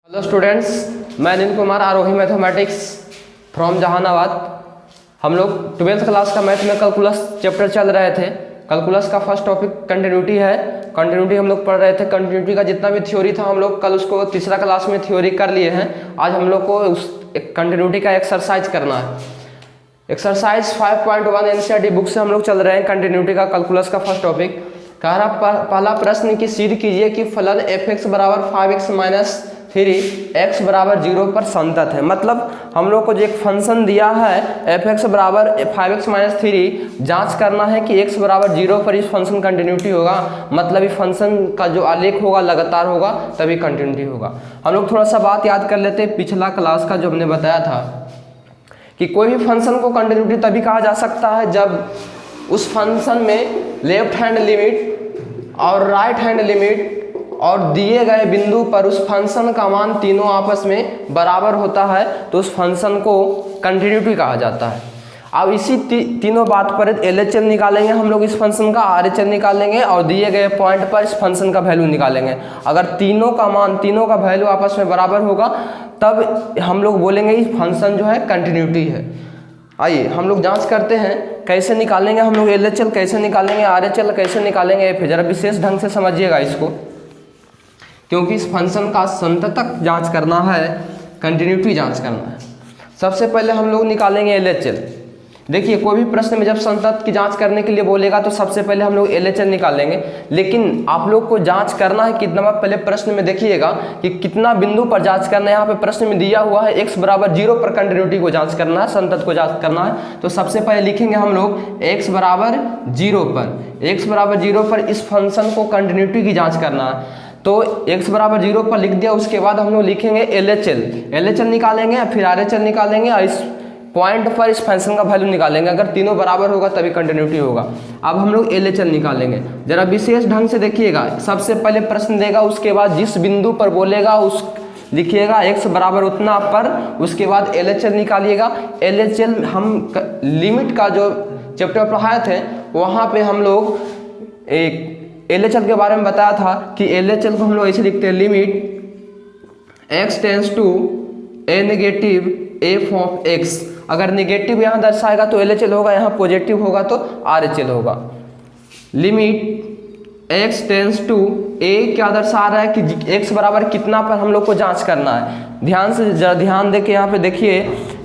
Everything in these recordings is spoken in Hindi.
हेलो स्टूडेंट्स, मैं अनिल कुमार आरोही मैथमेटिक्स फ्रॉम जहानाबाद। हम लोग 12th क्लास का मैथ में कैलकुलस चैप्टर चल रहे थे। कैलकुलस का फर्स्ट टॉपिक कंटिन्यूटी है। कंटिन्यूटी हम लोग पढ़ रहे थे। कंटिन्यूटी का जितना भी थ्योरी था हम लोग कल उसको तीसरा क्लास में थ्योरी कर लिए हैं। आज हम लोग को उस कंटिन्यूटी का एक्सरसाइज करना है। एक्सरसाइज 5.1 एनसीईआरटी बुक से हम लोग चल रहे हैं। कंटिन्यूटी का कैलकुलस का फर्स्ट टॉपिक कह रहा पहला प्रश्न की सिद्ध कीजिए कि फलन f(x) बराबर 5x माइनस 3 x बराबर 0 पर संतत है। मतलब हम लोग को जो एक फंक्शन दिया है f(x) बराबर 5x माइनस 3, जांच करना है कि x बराबर 0 पर इस फंक्शन कंटिन्यूटी होगा। मतलब इस फंक्शन का जो आलेख होगा लगातार होगा तभी कंटिन्यूटी होगा। हम लोग थोड़ा सा बात याद कर लेते हैं पिछला क्लास का, जो हमने बताया था कि कोई भी फंक्शन को कंटिन्यूटी तभी कहा जा सकता है जब उस फंक्शन में लेफ्ट हैंड लिमिट और राइट हैंड लिमिट और दिए गए बिंदु पर उस फंक्शन का मान तीनों आपस में बराबर होता है, तो उस फंक्शन को कंटिन्यूटी कहा जाता है। अब इसी तीनों बात पर LHL निकालेंगे हम लोग, इस फंक्शन का RHL निकालेंगे और दिए गए पॉइंट पर इस फंक्शन का वैल्यू निकालेंगे। अगर तीनों का मान, तीनों का वैल्यू आपस में बराबर होगा तब हम लोग बोलेंगे इस फंक्शन जो है कंटिन्यूटी है। आइए हम लोग जांच करते हैं कैसे निकालेंगे हम लोग LHL, कैसे निकालेंगे RHL, कैसे निकालेंगे f। जरा विशेष ढंग से समझिएगा इसको, क्योंकि इस फंक्शन का संततक जांच करना है, कंटिन्यूटी जांच करना है। सबसे पहले हम लोग निकालेंगे LHL। देखिए कोई भी प्रश्न में जब संतत की जांच करने के लिए बोलेगा तो सबसे पहले हम लोग LHL निकालेंगे। लेकिन आप लोग को जांच करना है कितना बार, पहले प्रश्न में देखिएगा कि कितना बिंदु पर जांच करना है। यहाँ पे प्रश्न में दिया हुआ है x बराबर 0 पर कंटिन्यूटी को जांच करना है, संतत को जांच करना है। तो सबसे पहले लिखेंगे हम लोग x बराबर 0 पर, x बराबर 0 पर इस फंक्शन को कंटिन्यूटी की जाँच करना है। तो x बराबर 0 पर लिख दिया। उसके बाद हम लोग लिखेंगे LHL निकालेंगे, फिर RHL निकालेंगे और इस पॉइंट पर इस फंक्शन का वैल्यू निकालेंगे। अगर तीनों बराबर होगा तभी कंटिन्यूटी होगा। अब हम लोग LHL निकालेंगे। जरा विशेष ढंग से देखिएगा, सबसे पहले प्रश्न देगा, उसके बाद जिस बिंदु पर बोलेगा उस लिखिएगा x बराबर उतना पर, उसके बाद LHL निकालिएगा। LHL हम लिमिट का जो चैप्टर पढ़ाए थे वहाँ पे हम लोग एक LHL के बारे में बताया था कि LHL को हम लोग ऐसे लिखते हैं, limit x tends to a negative f of x। अगर नेगेटिव यहाँ दर्शाएगा तो LHL होगा, यहाँ पॉजिटिव होगा तो RHL होगा। Limit x tends to a क्या दर्शा रहा है कि x बराबर कितना पर हम लोग को जांच करना है। ध्यान से जरा ध्यान देके यहाँ पे देखिए,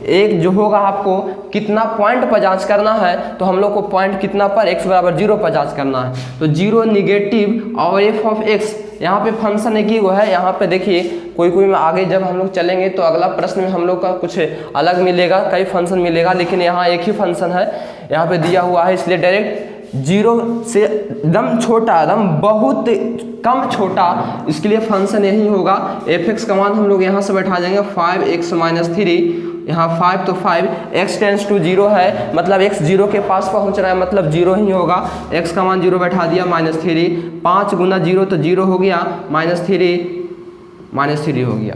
एक जो होगा आपको कितना पॉइंट पर जांच करना है, तो हम लोग को पॉइंट कितना पर x बराबर 0 पर जांच करना है। तो 0 निगेटिव और f ऑफ x, यहाँ पे फंक्शन एक ही वो है। यहाँ पे देखिए कोई में आगे जब हम लोग चलेंगे तो अगला प्रश्न में हम लोग का कुछ अलग मिलेगा, कई फंक्शन मिलेगा, लेकिन यहाँ एक ही फंक्शन है यहाँ पे दिया हुआ है। इसलिए डायरेक्ट 0 से एकदम छोटा, एकदम बहुत कम छोटा, इसके लिए फंक्शन यही होगा। f(x) का मान हम लोग यहाँ से बैठा जाएंगे 5x माइनस 3। यहाँ 5 तो 5, x टेंस टू 0 है, मतलब x 0 के पास पहुँच रहा है, मतलब 0 ही होगा। x का मान 0 बैठा दिया, माइनस 3, 5 गुना 0 तो 0 हो गया, माइनस 3 हो गया।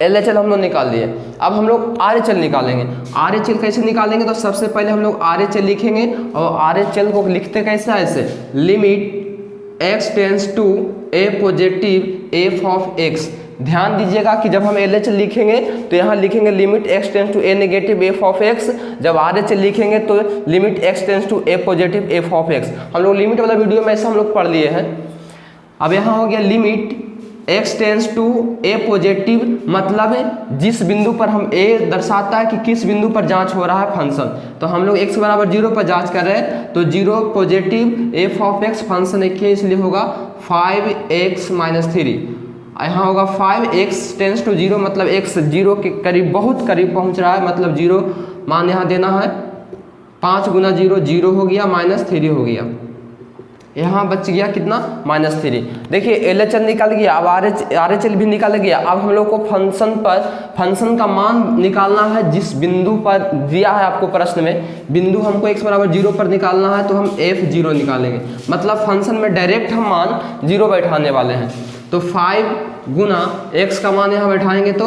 LHL हम लोग निकाल दिए। अब हम लोग RHL निकालेंगे। RHL कैसे निकालेंगे, तो सबसे पहले हम लोग RHL लिखेंगे और RHL को लिखते कैसे, ऐसे limit x tends to a positive f of x। ध्यान दीजिएगा कि जब हम LHL लिखेंगे तो यहाँ लिखेंगे limit x tends to a negative f of x। जब RHL लिखेंगे तो limit x tends to a positive f of x। हम लोग लिमिट वाला वीडियो में ऐसा हम लोग पढ़ लिए हैं। अब यहाँ हो गया limit x tends to a positive, मतलब जिस बिंदु पर हम a दर्शाता है कि किस बिंदु पर जांच हो रहा है फंक्शन। तो हम लोग x बराबर 0 पर जांच कर रहे हैं, तो 0 positive f of x function एक ही, इसलिए होगा 5x माइनस 3। यहाँ होगा 5x टेंस टू 0, मतलब x 0 के करीब, बहुत करीब पहुँच रहा है, मतलब 0 मान यहाँ देना है। 5 गुना 0 0 हो गया, माइनस 3 हो गया। यहाँ बच गया कितना, माइनस 3। देखिए LHL निकल गया, अब RHL भी निकल गया। अब हम लोग को फंक्शन का मान निकालना है जिस बिंदु पर दिया है आपको प्रश्न में। बिंदु हमको x बराबर 0 पर निकालना है, तो हम f0 निकालेंगे। मतलब फंक्शन में डायरेक्ट हम मान 0 बैठाने वाले हैं। तो 5 गुना x का मान यहाँ बैठाएंगे तो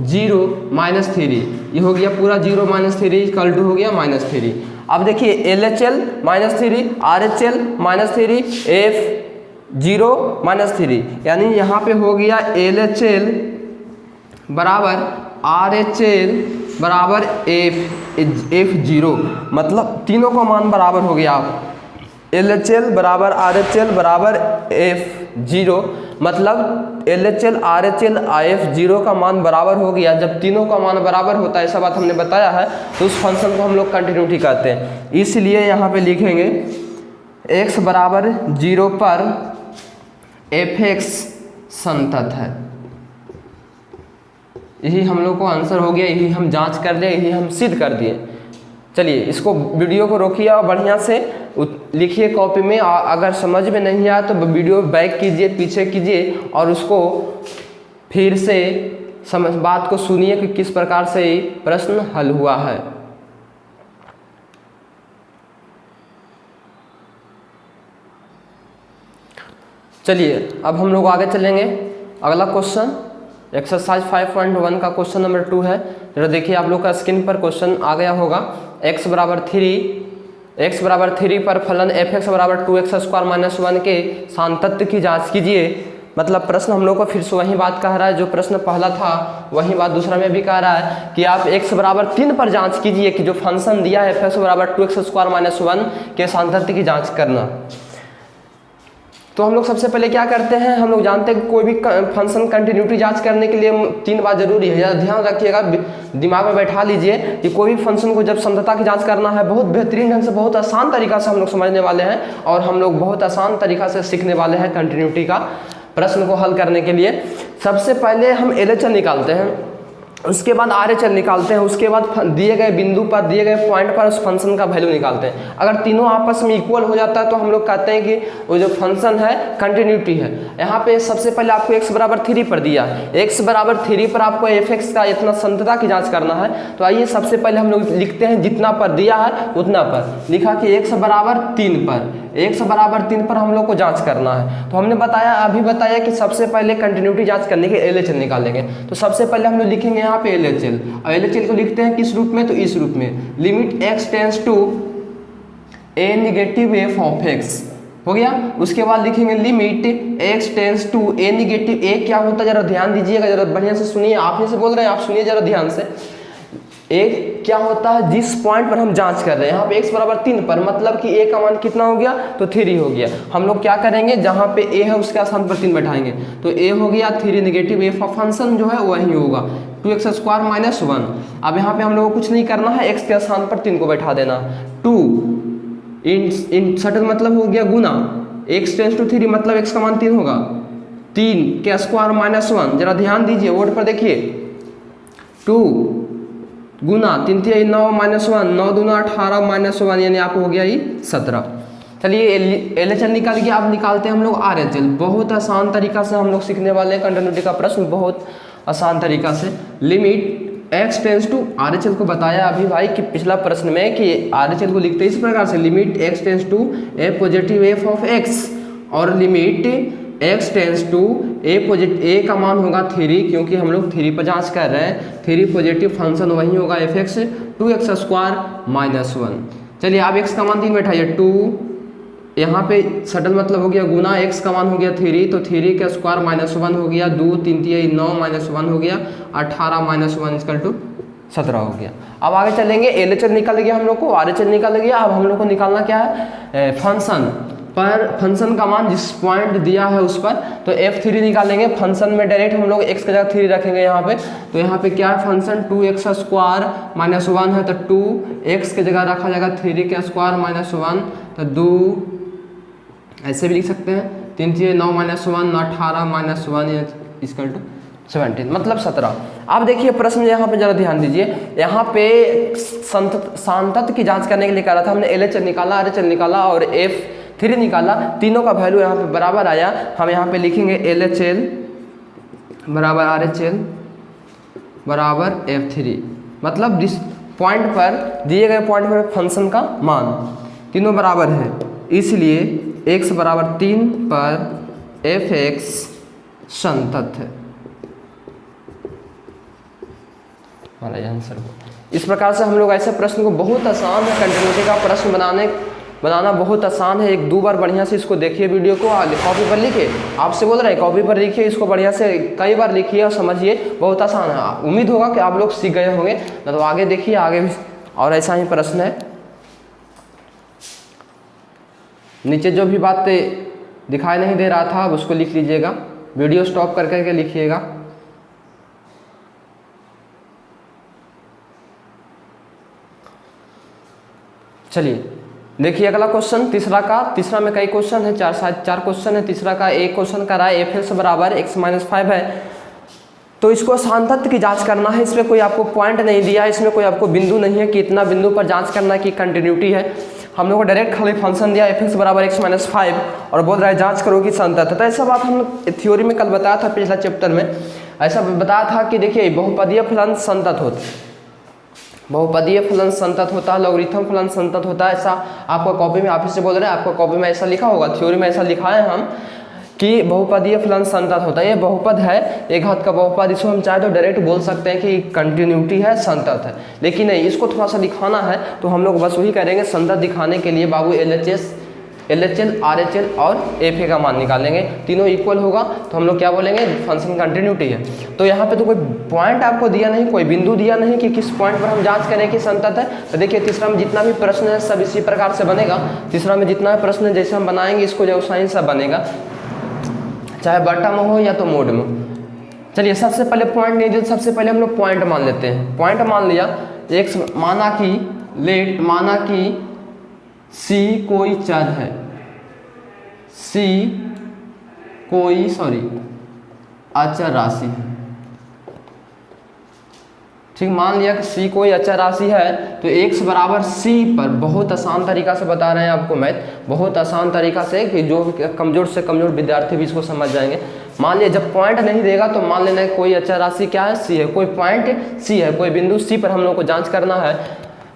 0 माइनस 3, ये हो गया पूरा 0 माइनस 3 इक्वल टू हो गया माइनस 3। अब देखिए LHL minus 3, RHL minus 3, F 0 minus 3, यानी यहाँ पे हो गया LHL बराबर RHL बराबर F0, मतलब तीनों का मान बराबर हो गया। LHL बराबर RHL बराबर F0, मतलब LHL RHL F0 का मान बराबर हो गया। जब तीनों का मान बराबर होता है, ऐसा बात हमने बताया है, तो उस फंक्शन को हम लोग कंटिन्यूटी कहते हैं। इसलिए यहाँ पे लिखेंगे x बराबर 0 पर f(x) संतत है। यही हम लोग को आंसर हो गया, यही हम जांच कर लिए, यही हम सिद्ध कर दिए। चलिए इसको वीडियो को रोकिए और बढ़िया से लिखिए कॉपी में। अगर समझ में नहीं आया तो वीडियो बैक कीजिए, पीछे कीजिए और उसको फिर से बात को सुनिए कि किस प्रकार से प्रश्न हल हुआ है। चलिए अब हम लोग आगे चलेंगे। अगला क्वेश्चन एक्सरसाइज 5.1 का क्वेश्चन नंबर 2 है। जरा देखिए आप लोग का स्क्रीन पर क्वेश्चन आ गया होगा। x बराबर 3 पर फलन f(x) बराबर 2x² - 1 के सान्तत्य की जांच कीजिए। मतलब प्रश्न हम लोग को फिर से वही बात कह रहा है, जो प्रश्न पहला था वही बात दूसरा में भी कह रहा है कि आप x बराबर 3 पर जांच कीजिए कि जो फंक्शन दिया है f(x) बराबर 2x² - 1 के सान्तत्य की जांच करना। तो हम लोग सबसे पहले क्या करते हैं, हम लोग जानते हैं कि कोई भी फंक्शन कंटिन्यूटी जांच करने के लिए 3 बात जरूरी है। ज़्यादा ध्यान रखिएगा, दिमाग में बैठा लीजिए कि कोई भी फंक्शन को जब समता की जांच करना है, बहुत बेहतरीन ढंग से, बहुत आसान तरीका से हम लोग समझने वाले हैं और हम लोग बहुत आसान तरीका से सीखने वाले हैं कंटिन्यूटी का प्रश्न को हल करने के लिए। सबसे पहले हम LHL निकालते हैं, उसके बाद RHL निकालते हैं, उसके बाद दिए गए बिंदु पर, दिए गए पॉइंट पर उस फंक्शन का वैल्यू निकालते हैं। अगर तीनों आपस में इक्वल हो जाता है तो हम लोग कहते हैं कि वो जो फंक्शन है कंटिन्यूटी है। यहाँ पे सबसे पहले आपको x बराबर 3 पर दिया है, x बराबर 3 पर आपको f(x) का इतना संतता की जांच करना है। तो आइए सबसे पहले हम लोग लिखते हैं जितना पर दिया है उतना पर। लिखा कि x बराबर 3 पर, x बराबर 3 पर हम लोग को जांच करना है। तो हमने अभी बताया कि सबसे पहले कंटिन्यूटी जांच करने के LHL निकालेंगे। तो सबसे पहले हम लोग लिखेंगे यहाँ पे LHL, और LHL को लिखते हैं किस रूप में, तो इस रूप में, limit x tends to a negative f of x हो गया। उसके बाद लिखेंगे limit x tends to a negative a क्या होता है, जरा ध्यान दीजिएगा, जरा बढ़िया से सुनिए। आप ही से बोल रहे हैं, आप सुनिए जरा ध्यान से। एक क्या होता है, जिस पॉइंट पर हम जांच कर रहे हैं, यहाँ पे x बराबर 3 पर, मतलब कि a का मान कितना हो गया, तो 3 हो गया। हम लोग क्या करेंगे, जहाँ पे a है उसके स्थान पर 3 बैठाएंगे, तो a हो गया 3 नेगेटिव f का फंक्शन जो है वही होगा 2x² - 1। अब यहाँ पे हम लोग को कुछ नहीं करना है, x के स्थान पर 3 को बैठा देना। 2 इन सटल मतलब हो गया गुना, x टेंड्स टू 3 मतलब x का मान 3 होगा, 3 के स्क्वायर माइनस 1। जरा ध्यान दीजिए, बोर्ड पर देखिए, 2 गुना 3 3 9 - 1, 9 दूना 18 - 1, यानी आपको हो गया ये 17। चलिए LHL निकाल के आप निकालते हैं हम लोग RHL। बहुत आसान तरीका से हम लोग सीखने वाले हैं कंटिन्यूटी का प्रश्न, बहुत आसान तरीका से। Limit x tends to, RHL को बताया अभी भाई कि पिछला प्रश्न में कि RHL को लिखते इस प्रकार से, limit x tends to a positive f of x, और limit x tends to a का मान होगा 3, क्योंकि हम लोग 3 पर जांच कर रहे हैं। 3 पॉजिटिव फंक्शन वही होगा f(x) 2x² - 1। चलिए आप x का मान 3 बैठाइए, 2 यहाँ पे सटल मतलब हो गया गुना, x का मान हो गया 3, तो 3 के स्क्वायर माइनस 1 हो गया, 2 3 3 9 - 1 हो गया, 18 - 1 = 17 हो गया। अब आगे चलेंगे, LHL निकल गया हम लोग को, RHL निकल गया। अब हम लोग को निकालना क्या है, फंक्शन पर, फंक्शन का मान जिस पॉइंट दिया है उस पर, तो f3 निकालेंगे। फंक्शन में डायरेक्ट हम लोग x की जगह 3 रखेंगे यहाँ पे। तो यहाँ पे क्या है, फंक्शन 2x² - 1 है, तो 2x की जगह रखा जाएगा 3 के स्क्वायर माइनस 1, तो 2 ऐसे भी लिख सकते हैं, 3 3 9 - 1 18 - 1 = 17, मतलब 17। अब देखिए प्रश्न यहाँ पे जरा ध्यान दीजिए, यहाँ पे सांतत्य की जांच करने के लिए कहा था हमने। LHL निकाला, RHL निकाला और F3 निकाला, तीनों का वैल्यू यहाँ पे बराबर आया। हम यहाँ पे लिखेंगे LHL बराबर RHL बराबर F3, मतलब जिस पॉइंट पर, दिए गए पॉइंट पर फंक्शन का मान तीनों बराबर है, इसलिए x बराबर 3 पर f(x) संतत है, हमारा आंसर हो। इस प्रकार से हम लोग ऐसे प्रश्न को, बहुत आसान है कंटिन्यूटी का प्रश्न बनाने बनाना बहुत आसान है। एक दो बार बढ़िया से इसको देखिए वीडियो को, कॉपी पर लिखिए, आपसे बोल रहे हैं कॉपी पर लिखिए, इसको बढ़िया से कई बार लिखिए और समझिए, बहुत आसान है। उम्मीद होगा कि आप लोग सीख गए होंगे। तो आगे देखिए, आगे भी और ऐसा ही प्रश्न है। नीचे जो भी बात दिखाई नहीं दे रहा था उसको लिख लीजिएगा, वीडियो स्टॉप कर करके लिखिएगा। चलिए देखिए अगला क्वेश्चन, तीसरा में कई क्वेश्चन है, चार क्वेश्चन है। तीसरा का एक क्वेश्चन कर रहा है एफ एक्स बराबर x-5 है, तो इसको सांतत्य की जांच करना है। इसमें कोई आपको पॉइंट नहीं दिया, इसमें कोई आपको बिंदु नहीं है कि इतना बिंदु पर जांच करना की कंटिन्यूटी है। हम लोग को डायरेक्ट खाली फंक्शन दिया एफ एक्स बराबर x-5 और बोल रहा है जांच करो कि सांतत्य। तो ऐसा बात हम लोग थ्योरी में कल बताया था, पिछला चैप्टर में ऐसा बताया था कि देखिए बहुपदीय फलन संतत होता है, बहुपदीय फलन संतत होता है, लॉगरिथम फलन संतत होता है। ऐसा आपको कॉपी में ऑफिस से बोल रहे हैं, आपको कॉपी में ऐसा लिखा होगा, थ्योरी में ऐसा लिखा है हम कि बहुपदीय फलन संतत होता है। ये बहुपद है, एक घात का बहुपद, इसको हम चाहे तो डायरेक्ट बोल सकते हैं कि कंटिन्यूटी है, संतत है, लेकिन नहीं, इसको थोड़ा सा दिखाना है तो हम लोग बस वही करेंगे। संतत दिखाने के लिए बाबू LHS, RHL और FA का मान निकालेंगे, तीनों इक्वल होगा तो हम लोग क्या बोलेंगे, फंक्शन कंटिन्यूटी है। तो यहाँ पे तो कोई पॉइंट आपको दिया नहीं, कोई बिंदु दिया नहीं कि किस पॉइंट पर हम जांच करें कि संतत है। तो देखिए तीसरा में जितना भी प्रश्न है सब इसी प्रकार से बनेगा। तीसरा में जितना भी प्रश्न है जैसे हम बनाएंगे इसको जो साइन सा बनेगा, चाहे बटा में हो या तो मोड में। चलिए सबसे पहले पॉइंट नहीं दिया, सबसे पहले हम लोग पॉइंट मान लेते हैं। पॉइंट मान लिया, एक्स माना कि C कोई चर है, अचर राशि है। ठीक, मान लिया कि C कोई अचर राशि है तो x बराबर C पर, बहुत आसान तरीका से बता रहे हैं आपको मैथ, बहुत आसान तरीका से कि जो कमजोर से कमजोर विद्यार्थी भी इसको समझ जाएंगे। मान लिया जब पॉइंट नहीं देगा तो मान लेना है कोई अचर राशि क्या है, C है, कोई पॉइंट C है, कोई बिंदु C पर हम लोग को जांच करना है।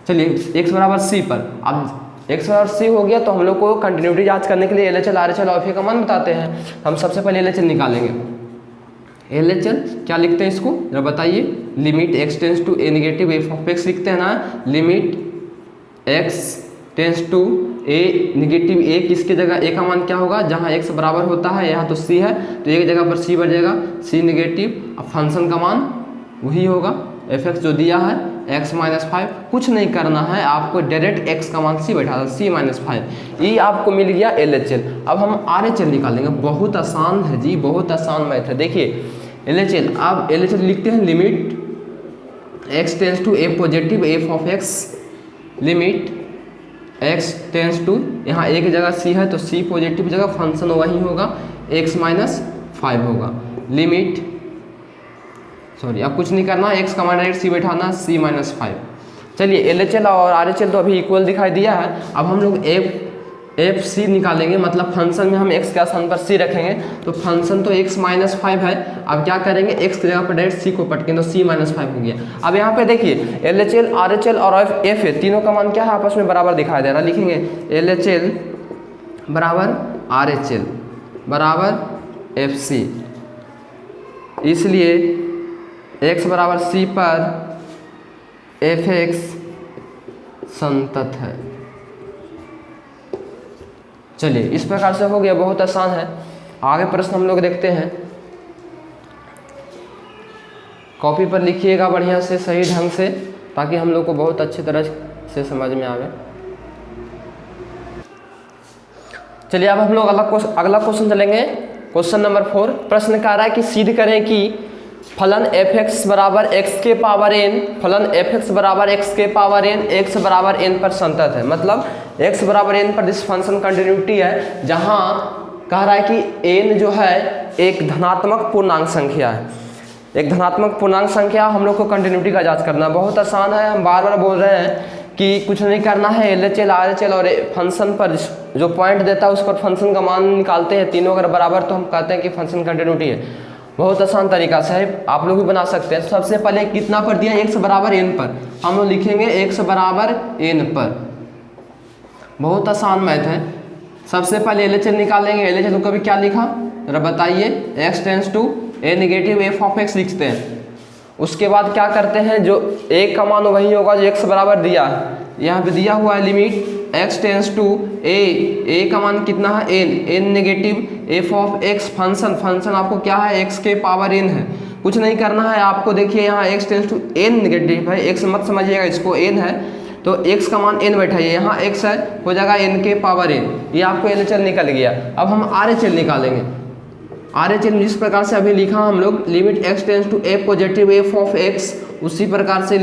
चलिए x बराबर C पर, अब x बराबर C हो गया तो हम लोग को कंटिन्यूटी जांच करने के लिए LHL, RHL और FA का मान बताते हैं। हम सबसे पहले LHL निकालेंगे। LHL क्या लिखते हैं इसको जरा बताइए, limit x tends to a negative f of x लिखते हैं ना, limit x tends to a negative a, किसकी जगह a का मान क्या होगा, जहाँ x बराबर होता है यहाँ तो c है तो एक जगह पर c बढ़ जाएगा, c नेगेटिव, अब फंक्शन का मान वही होगा f(x) जो दिया है x-5। कुछ नहीं करना है आपको, डायरेक्ट x का मान c बैठा था, c-5, ये आपको मिल गया LHL। अब हम RHL निकालेंगे, बहुत आसान है जी, बहुत आसान मैथ है। देखिए LHL, अब LHL लिखते हैं, limit x tends to a positive f of x, limit x tends to, यहाँ a की जगह c है तो c पॉजिटिव जगह, फंक्शन वही होगा x-5 होगा, लिमिट अब कुछ नहीं करना, x का मान डायरेक्ट c बैठाना, c-5। चलिए LHL और RHL तो अभी इक्वल दिखाई दिया है। अब हम लोग FC निकालेंगे, मतलब फंक्शन में हम x के स्थान पर c रखेंगे तो फंक्शन तो x-5 है। अब क्या करेंगे, x की जगह पर डायरेक्ट c को पटकेंगे तो c-5 हो गया। अब यहाँ पे देखिए LHL, RHL और FA तीनों का मान क्या है, आपस में बराबर दिखाई दे रहा है। लिखेंगे LHL बराबर RHL बराबर FC, इसलिए x बराबर c पर f(x) संतत है। चलिए इस प्रकार से हो गया, बहुत आसान है। आगे प्रश्न हम लोग देखते हैं, कॉपी पर लिखिएगा बढ़िया से, सही ढंग से, ताकि हम लोग को बहुत अच्छी तरह से समझ में आवे। चलिए अब हम लोग अगला क्वेश्चन चलेंगे, क्वेश्चन नंबर 4। प्रश्न कह रहा है कि सिद्ध करें कि फलन f(x) बराबर x के पावर n, फलन f(x) बराबर x के पावर n x बराबर n पर संतत है। मतलब x बराबर n पर दिस फंक्शन कंटिन्यूटी है, जहाँ कह रहा है कि n जो है एक धनात्मक पूर्णांक संख्या है, एक धनात्मक पूर्णांक संख्या। हम लोग को कंटिन्यूटी का जांच करना बहुत आसान है। हम बार बार बोल रहे हैं कि कुछ नहीं करना है, LHL, RHL और फंक्शन पर जो पॉइंट देता है उस पर फंक्शन का मान निकालते हैं, तीनों अगर बराबर तो हम कहते हैं कि फंक्शन कंटिन्यूटी है। बहुत आसान तरीका से है, आप लोग भी बना सकते हैं। सबसे पहले कितना पर दिया, x बराबर n पर, हम लोग लिखेंगे x बराबर n पर। बहुत आसान मैथ है। सबसे पहले LHL निकालेंगे, LHL को भी क्या लिखा जरा बताइए, x tends to a negative f of x लिखते हैं। उसके बाद क्या करते हैं, जो a का मान वही होगा जो x बराबर दिया है, यहाँ पे दिया हुआ है limit x tends to a का मान कितना है n negative f of x function आपको क्या है x के पावर n है। कुछ नहीं करना है आपको, देखिए यहाँ x tends to n negative है, x मत समझिएगा इसको, n है तो x का मान n बैठाइए, यहाँ x है हो जाएगा n के पावर n, ये आपको LHL निकल गया। अब हम RHL निकालेंगे। RHL जिस प्रकार से अभी लिखा हम लोग limit x tends to a positive f of x, उसी प्रकार से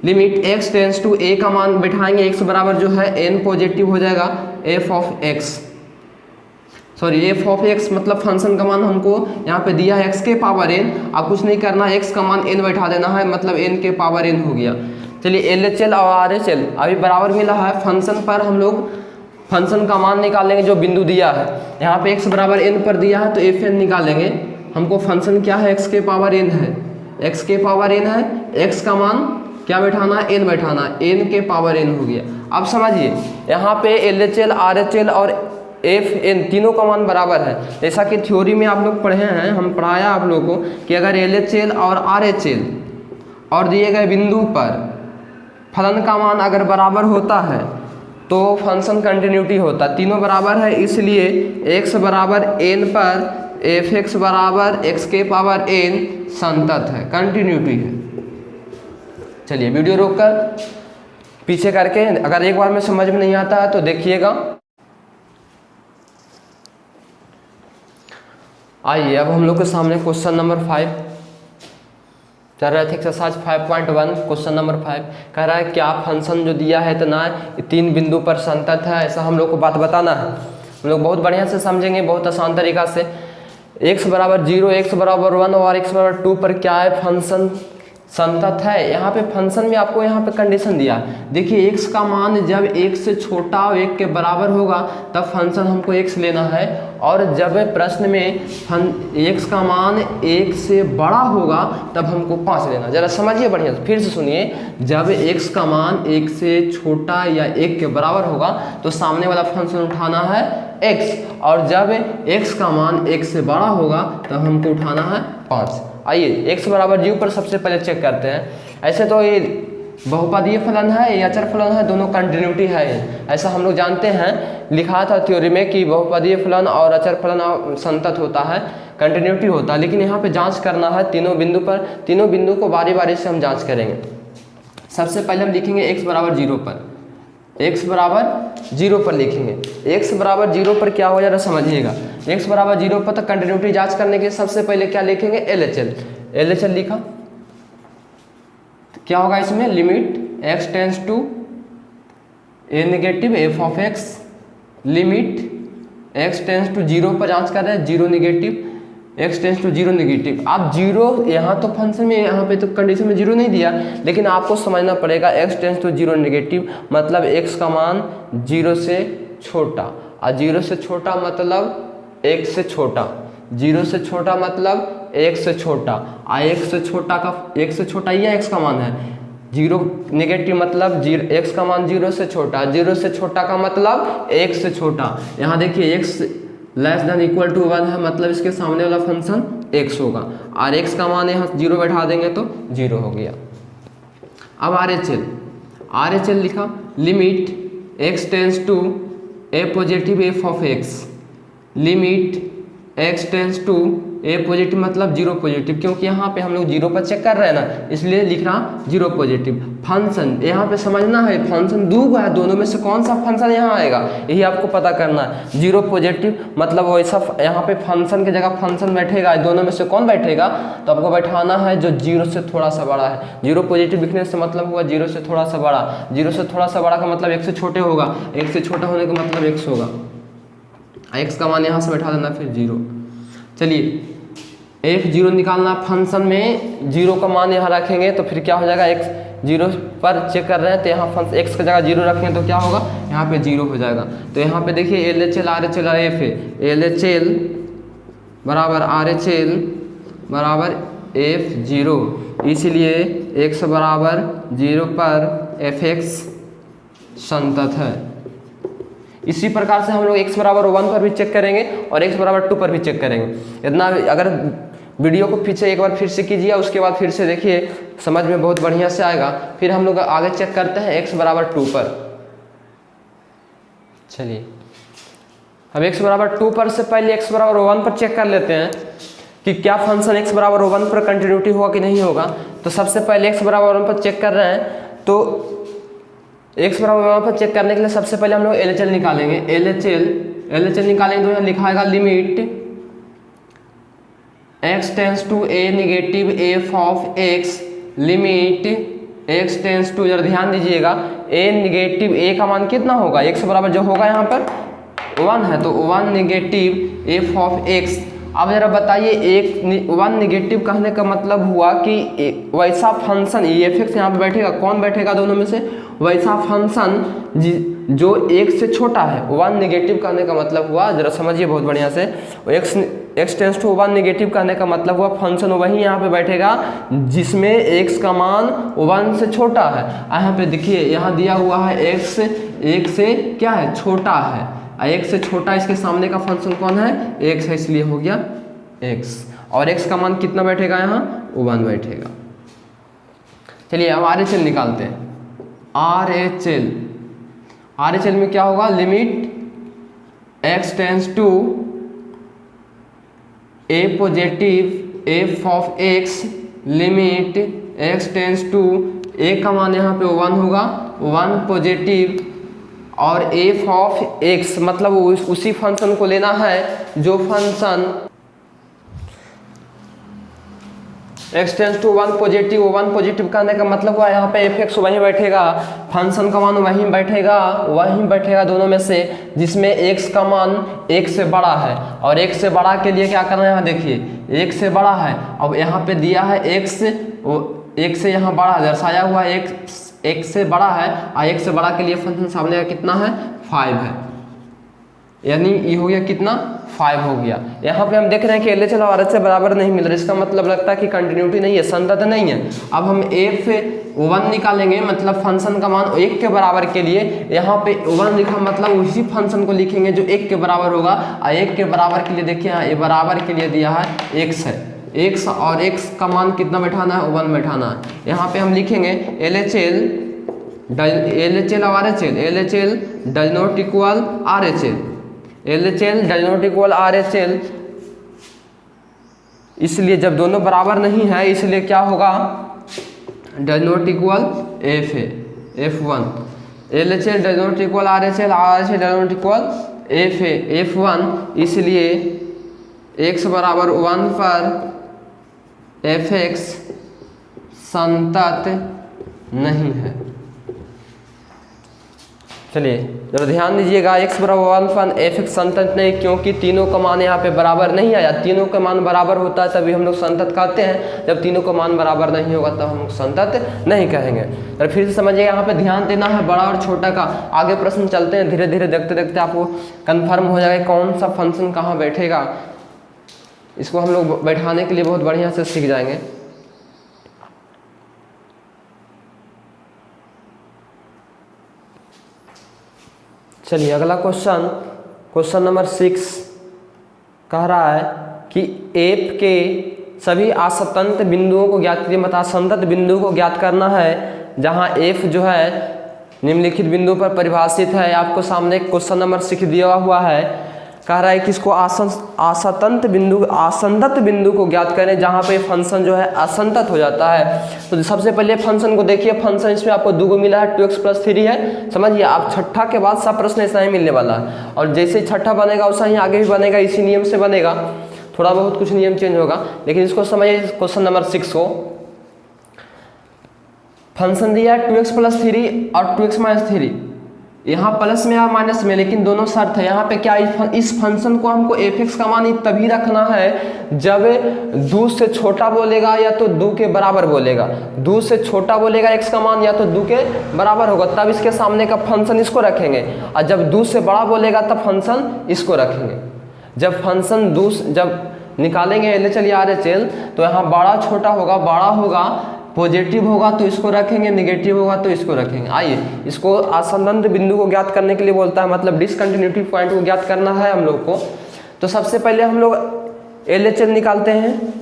limit x tends to a का मान बैठाएंगे, x बराबर जो है n पॉजिटिव हो जाएगा f of x, sorry f of x मतलब फंक्शन का मान हमको यहाँ पे दिया है x के पावर n। अब कुछ नहीं करना है, x का मान n बैठा देना है, मतलब n के पावर n हो गया। चलिए LHL और RHL अभी बराबर मिला है, फंक्शन पर हम लोग फंक्शन का मान निकालेंगे जो बिंदु दिया है, यहाँ पे x बराबर n पर दिया है तो fn निकालेंगे। हमको फंक्शन क्या है, x के पावर n है, x के पावर n है, x का मान क्या बैठाना है, n बैठाना है, n के पावर n हो गया। अब समझिए यहाँ पे LHL RHL और fn तीनों का मान बराबर है, जैसा कि थ्योरी में आप लोग पढ़े हैं, हम पढ़ाया आप लोगों को कि अगर LHL और RHL और दिए गए बिंदु पर फलन का मान अगर बराबर होता है तो फंक्शन कंटिन्यूटी होता है, तीनों बराबर है इसलिए x बराबर n पर fx बराबर x के पावर n संतत है, कंटिन्यूटी है। चलिए वीडियो रोककर पीछे करके, अगर एक बार में समझ में नहीं आता है तो देखिएगा। आइए अब हम लोग के सामने क्वेश्चन नंबर 5 चल रहा है, एक्सरसाइज 5.1 क्वेश्चन नंबर 5 कह रहा है क्या फंक्शन जो दिया है इतना तीन बिंदु पर संतत है, ऐसा हम लोग को बात बताना है। हम लोग बहुत बढ़िया से समझेंगे, बहुत आसान तरीका से। x बराबर 0, x बराबर 1 और x बराबर 2 पर क्या है, फंक्शन संतत है। यहाँ पे फंक्शन में आपको यहाँ पे कंडीशन दिया, देखिए x का मान जब 1 से छोटा और 1 के बराबर होगा तब फंक्शन हमको x लेना है, और जब प्रश्न में x का मान 1 से बड़ा होगा तब हमको 5 लेना। जरा समझिए बढ़िया से, फिर से सुनिए, जब x का मान 1 से छोटा या 1 के बराबर होगा तो सामने वाला फंक्शन उठाना है x, और जब x का मान 1 से बड़ा होगा तब हमको उठाना है 5। आइए x बराबर 0 पर सबसे पहले चेक करते हैं। ऐसे तो ये बहुपदीय फलन है, ये अचर फलन है, दोनों कंटिन्यूटी है, ऐसा हम लोग जानते हैं, लिखा था थ्योरी में कि बहुपदीय फलन और अचर फलन संतत होता है, कंटिन्यूटी होता है। लेकिन यहाँ पे जांच करना है तीनों बिंदु पर, तीनों बिंदु को बारी बारी से हम जांच करेंगे। सबसे पहले हम लिखेंगे x बराबर 0 पर, x बराबर 0 पर लिखेंगे। x बराबर 0 पर क्या हो जा रहा है समझिएगा, x बराबर 0 पर तो कंटिन्यूटी जांच करने के सबसे पहले क्या लिखेंगे, LHL लिखा, क्या होगा इसमें, limit x tends to a negative f of x, limit x tends to 0 पर जांच कर रहे हैं, 0 negative, x tends to 0 negative. आप 0 यहाँ तो फंक्शन में, यहाँ पे तो कंडीशन में 0 नहीं दिया, लेकिन आपको समझना पड़ेगा x टेंस टू 0 नेगेटिव मतलब x का मान 0 से छोटा, और 0 से छोटा मतलब 1 से छोटा, 0 से छोटा मतलब 1 से छोटा, और 1 से छोटा का 1 से छोटा ये x का मान है, 0 नेगेटिव मतलब x का मान 0 से छोटा, 0 से छोटा का मतलब 1 से छोटा। यहाँ देखिए x less than equal to 1 है, मतलब इसके सामने वाला फंक्शन x होगा, और x का मान यहाँ 0 बैठा देंगे तो 0 हो गया। अब RHL लिखा, limit x tends to a positive f of x, limit x tends to a positive मतलब 0 पॉजिटिव, क्योंकि यहाँ पे हम लोग 0 पर चेक कर रहे हैं ना, इसलिए लिख रहा 0 पॉजिटिव। फंक्शन यहाँ पे समझना है, फंक्शन दो है, दोनों में से कौन सा फंक्शन यहाँ आएगा यही आपको पता करना है। 0 पॉजिटिव मतलब वैसा यहाँ पे फंक्शन की जगह फंक्शन बैठेगा, दोनों में से कौन बैठेगा, तो आपको बैठाना है जो 0 से थोड़ा सा बड़ा है। 0 पॉजिटिव लिखने से मतलब हुआ 0 से थोड़ा सा बड़ा, 0 से थोड़ा सा बड़ा का मतलब 1 से छोटे होगा, 1 से छोटा होने का मतलब x होगा, x का मान यहाँ से बैठा देना फिर 0। चलिए f0 निकालना, फंक्शन में 0 का मान यहाँ रखेंगे तो फिर क्या हो जाएगा, x 0 पर चेक कर रहे हैं तो यहाँ फंक्शन x की जगह 0 रखेंगे तो क्या होगा, यहाँ पे 0 हो जाएगा। तो यहाँ पे देखिए LHL RHL और f है, LHL बराबर RHL बराबर f0, इसलिए x बराबर 0 पर fx संतत है। इसी प्रकार से हम लोग x बराबर 1 पर भी चेक करेंगे और x बराबर 2 पर भी चेक करेंगे। इतना अगर वीडियो को पीछे एक बार फिर से कीजिए, उसके बाद फिर से देखिए, समझ में बहुत बढ़िया से आएगा। फिर हम लोग आगे चेक करते हैं x बराबर 2 पर। चलिए अब x बराबर 2 पर से पहले x बराबर 1 पर चेक कर लेते हैं कि क्या फंक्शन x बराबर 1 पर कंटिन्यूटी होगा कि नहीं होगा। तो सबसे पहले x बराबर 1 पर चेक कर रहे हैं, तो x बराबर 1 पर चेक करने के लिए सबसे पहले हम लोग LHL निकालेंगे। LHL निकालेंगे तो यहाँ लिखा आएगा limit x tends to a negative f of x, limit x tends to, जरा ध्यान दीजिएगा, a नेगेटिव a का मान कितना होगा, x बराबर जो होगा यहाँ पर 1 है, तो 1 नेगेटिव f ऑफ x। अब जरा बताइए, एक 1 नेगेटिव कहने का मतलब हुआ कि वैसा फंक्शन f(x) यहाँ पे बैठेगा, कौन बैठेगा दोनों में से, वैसा फंक्शन जो 1 से छोटा है। 1 नेगेटिव कहने का मतलब हुआ, जरा समझिए बहुत बढ़िया से, x टेंस टू 1 नेगेटिव कहने का मतलब हुआ फंक्शन वही यहाँ पे बैठेगा जिसमें x का मान 1 से छोटा है। यहाँ पे देखिए, यहाँ दिया हुआ है x 1 से क्या है, छोटा है, 1 से छोटा इसके सामने का फंक्शन कौन है, x है, इसलिए हो गया x, और x का मान कितना बैठेगा, यहाँ 1 बैठेगा। चलिए अब RHL निकालते हैं। RHL में क्या होगा, limit x tends to a positive f of x, limit x tends to a का मान यहाँ पे 1 होगा, 1 पॉजिटिव, और f ऑफ x मतलब उसी फंक्शन को लेना है जो function x tends to 1 positive, 1 positive कहने का मतलब हुआ यहाँ पे f(x) वहीं बैठेगा, फंक्शन का मान वहीं बैठेगा दोनों में से, जिसमें x का मान 1 से बड़ा है, और 1 से बड़ा के लिए क्या करना है, यहाँ देखिए 1 से बड़ा है। अब यहाँ पे दिया है x, 1 से यहाँ बड़ा दर्शाया हुआ है, x से बड़ा है, और 1 से बड़ा के लिए फंक्शन सामने का कितना है, 5 है, यानी ये हो गया कितना, 5 हो गया। यहाँ पे हम देख रहे हैं कि LHL और RHL बराबर नहीं मिल रहा, इसका मतलब लगता है कि कंटिन्यूटी नहीं है, संतत नहीं है। अब हम f(1) निकालेंगे, मतलब फंक्शन का मान 1 के बराबर के लिए, यहाँ पे 1 लिखा मतलब उसी फंक्शन को लिखेंगे जो 1 के बराबर होगा, और 1 के बराबर के लिए देखिए यहाँ बराबर के लिए दिया है x है, x और x का मान कितना बैठाना है, 1 बैठाना है। यहाँ पे हम लिखेंगे LHL और RHL, LHL does not equal RHL, LHL does not equal RHL, इसलिए जब दोनों बराबर नहीं है इसलिए क्या होगा, does not equal F1, LHL does not equal RHL, RHL does not equal F1, इसलिए x बराबर 1 पर f(x) संतत नहीं है। चलिए जरा ध्यान दीजिएगा, x बराबर 1 पर f(x) संतत नहीं, क्योंकि तीनों का मान यहाँ पे बराबर नहीं आया। तीनों का मान बराबर होता है तभी हम लोग संतत कहते हैं, जब तीनों का मान बराबर नहीं होगा तब हम लोग संतत नहीं कहेंगे। तो फिर से समझिए, यहाँ पे ध्यान देना है बड़ा और छोटा का। आगे प्रश्न चलते हैं, धीरे धीरे देखते देखते आपको कन्फर्म हो जाएगा कौन सा फंक्शन कहाँ बैठेगा। इसको हम लोग बैठाने के लिए बहुत बढ़िया से सीख जाएंगे। चलिए अगला क्वेश्चन नंबर 6 कह रहा है कि f के सभी असंतत बिंदुओं को ज्ञात कीजिए। मतलब असंतत बिंदु को ज्ञात करना है जहां f जो है निम्नलिखित बिंदु पर परिभाषित है। आपको सामने क्वेश्चन नंबर 6 दिया हुआ है, कह रहा है कि इसको असंतत बिंदु को ज्ञात करें जहां पे फंक्शन जो है असंतत हो जाता है। तो सबसे पहले फंक्शन को देखिए, फंक्शन इसमें आपको 2 मिला है, 2x + 3 है। समझिए, आप छठा के बाद सब प्रश्न ऐसा ही मिलने वाला है, और जैसे छठा बनेगा वैसा ही आगे भी बनेगा, इसी नियम से बनेगा। थोड़ा बहुत कुछ नियम चेंज होगा, लेकिन इसको समझिए। क्वेश्चन नंबर 6 को फंक्शन दिया है 2x + 3 और 2x - 3, यहाँ प्लस में या माइनस में, लेकिन दोनों शर्त है। यहाँ पे क्या, इस फंक्शन को हमको f(x) का मान तभी रखना है जब 2 से छोटा बोलेगा या तो 2 के बराबर बोलेगा। 2 से छोटा बोलेगा x का मान या तो 2 के बराबर होगा, तब इसके सामने का फंक्शन इसको रखेंगे, और जब 2 से बड़ा बोलेगा तब फंक्शन इसको रखेंगे। जब फंक्शन जब निकालेंगे LHL या RHL तो यहाँ बड़ा छोटा होगा, बड़ा होगा पॉजिटिव होगा तो इसको रखेंगे, नेगेटिव होगा तो इसको रखेंगे। आइए, इसको असंतत बिंदु को ज्ञात करने के लिए बोलता है, मतलब डिसकंटिन्यूटी पॉइंट को ज्ञात करना है हम लोग को। तो सबसे पहले हम लोग LHL निकालते हैं,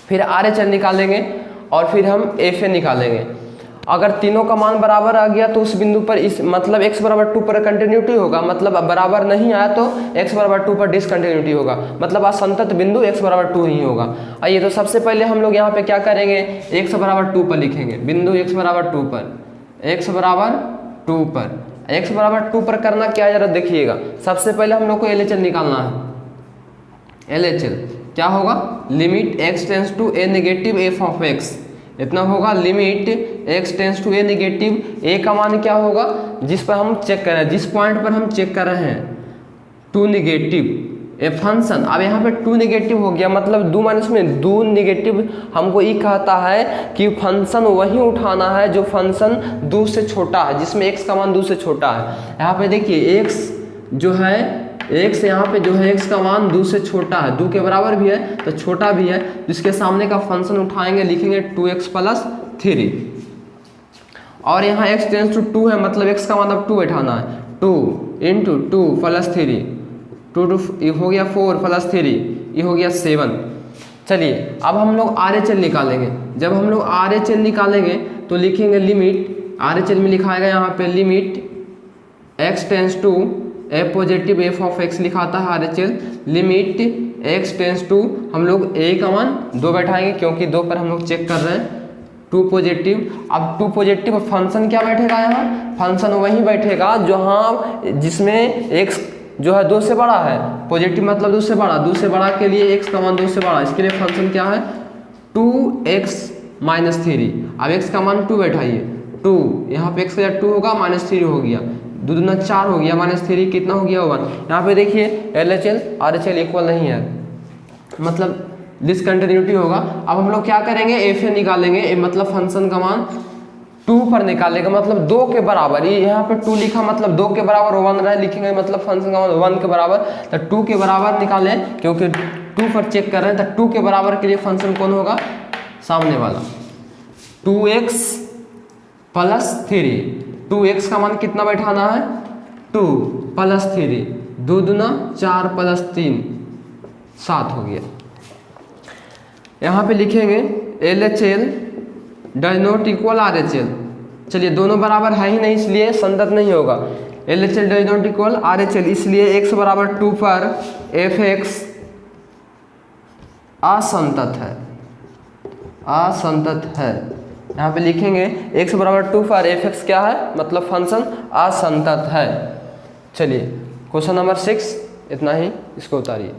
फिर RHL निकालेंगे, और फिर हम FA निकालेंगे। अगर तीनों का मान बराबर आ गया तो उस बिंदु पर इस मतलब x बराबर 2 पर कंटिन्यूटी होगा, मतलब अब बराबर नहीं आया तो x बराबर 2 पर डिसकंटिन्यूटी होगा, मतलब असंतत बिंदु x बराबर 2 ही होगा। आइए तो सबसे पहले हम लोग यहाँ पे क्या करेंगे, x बराबर 2 पर लिखेंगे, बिंदु x बराबर 2 पर, x बराबर 2 पर, x बराबर 2 पर करना क्या है जरा देखिएगा। सबसे पहले हम लोग को LHL निकालना है। LHL क्या होगा, limit x tends to a negative f of x, इतना होगा limit x tends to a negative, a का मान क्या होगा जिस पर हम चेक कर रहे हैं, जिस पॉइंट पर हम चेक कर रहे हैं 2 नेगेटिव ए फंक्शन। अब यहाँ पे 2 नेगेटिव हो गया, मतलब 2 माइनस में 2 नेगेटिव हमको ये कहता है कि फंक्शन वही उठाना है जो फंक्शन 2 से छोटा है, जिसमें x का मान 2 से छोटा है। यहाँ पे देखिए x जो है, x यहाँ पे जो है x का मान 2 से छोटा है, 2 के बराबर भी है तो छोटा भी है, जिसके सामने का फंक्शन उठाएंगे, लिखेंगे 2x प्लस 3, और यहाँ x टेंस टू 2 है, मतलब x का मान अब 2 बैठाना है, 2 इंटू 2 प्लस 3, 2 ये हो गया 4 प्लस 3 ये हो गया 7। चलिए अब हम लोग RHL निकालेंगे। जब हम लोग RHL निकालेंगे तो लिखेंगे लिमिट, RHL में लिखाएगा यहाँ पे limit x tends to a positive f of x लिखाता है RHL, limit x tends to हम लोग a का मान 2 बैठाएंगे क्योंकि 2 पर हम लोग चेक कर रहे हैं, 2 पॉजिटिव। अब 2 पॉजिटिव फंक्शन क्या बैठेगा, यहाँ फंक्शन वही बैठेगा जहाँ जिसमें x जो है 2 से बड़ा है, पॉजिटिव मतलब 2 से बड़ा, 2 से बड़ा के लिए x का मान 2 से बड़ा, इसके लिए फंक्शन क्या है 2x माइनस 3। अब x का मान 2 बैठाइए, 2 यहाँ पे x का 2 होगा माइनस 3 हो गया, 2 दूना 4 हो गया, माइनस 3 कितना हो गया 1। यहाँ पे देखिए LHL RHL इक्वल नहीं है, मतलब डिसकंटिन्यूटी होगा। अब हम लोग क्या करेंगे, FA निकालेंगे, मतलब फंक्शन का मान 2 पर निकालेगा, मतलब 2 के बराबर, ये यहाँ पे 2 लिखा मतलब 2 के बराबर 1 रहा है, लिखेंगे मतलब फंक्शन का मान 1 के बराबर, तो 2 के बराबर निकालें क्योंकि 2 पर चेक कर रहे हैं, तो 2 के बराबर के लिए फंक्शन कौन होगा, सामने वाला 2x प्लस 3, 2x का मान कितना बैठाना है 2 प्लस 3, 2 दूना 4 प्लस 3 7 हो गया। यहाँ पे लिखेंगे LHL does not equal RHL, चलिए दोनों बराबर है ही नहीं इसलिए संतत नहीं होगा, LHL does not equal RHL, इसलिए x बराबर 2 पर fx असंतत है, असंतत है। यहाँ पे लिखेंगे x बराबर 2 पर fx क्या है, मतलब फंक्शन असंतत है। चलिए क्वेश्चन नंबर 6 इतना ही, इसको उतारिए।